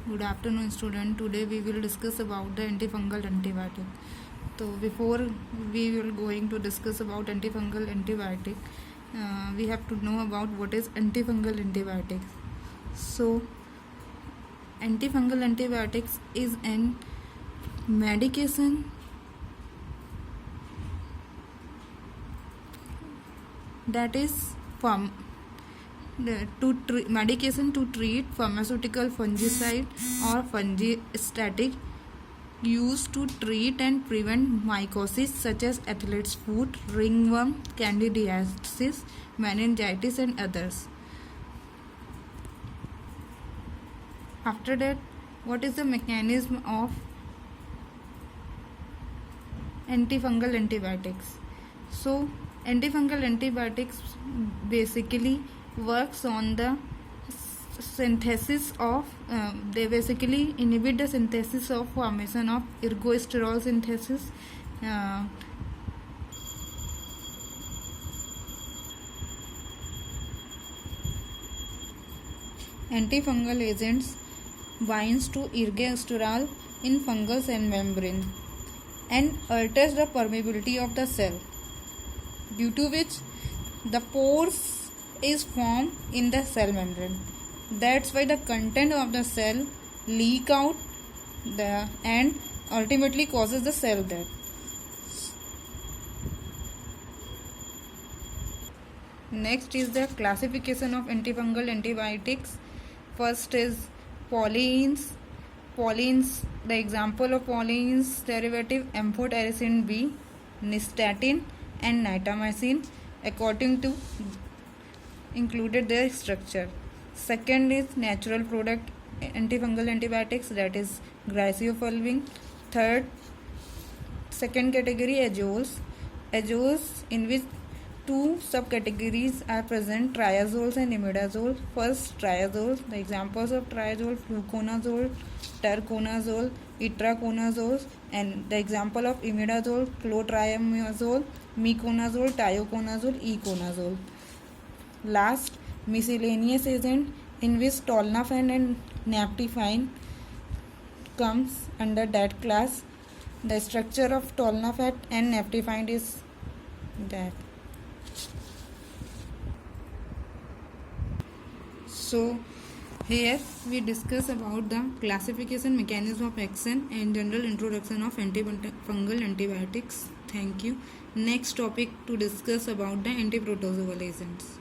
Good afternoon, student. Today we will discuss about the antifungal antibiotic. So before we will going to discuss about antifungal antibiotic, we have to know about what is antifungal antibiotics. So antifungal antibiotics is an medication that is from medication to treat pharmaceutical fungicide or fungistatic used to treat and prevent mycosis such as athlete's foot, ringworm, candidiasis, meningitis and others. After that, what is the mechanism of antifungal antibiotics? So antifungal antibiotics basically works on the synthesis of they basically inhibit the synthesis of formation of ergosterol synthesis, antifungal agents binds to ergosterol in fungal cell membrane and alters the permeability of the cell, due to which the pores is formed in the cell membrane. That's why the content of the cell leak out and ultimately causes the cell death. Next is the classification of antifungal antibiotics. First is polyenes. Polyenes, the example of polyenes derivative amphotericin B, nystatin and nitamycin according to included their structure. Second is natural product antifungal antibiotics, that is griseofulvin. Second category azoles. Azoles, in which two subcategories are present, triazoles and imidazoles. First, triazoles. The examples of triazole: fluconazole, terconazole, itraconazole, and the example of imidazole: clotriamazole, miconazole, tioconazole, econazole. Last, miscellaneous agent, in which tolnafine and naptipine comes under that class. The structure of tolnafat and naptipine is that. So here we discuss about the classification, mechanism of action and general introduction of antifungal antibiotics. Thank you. Next topic to discuss about the antiprotozoal agents.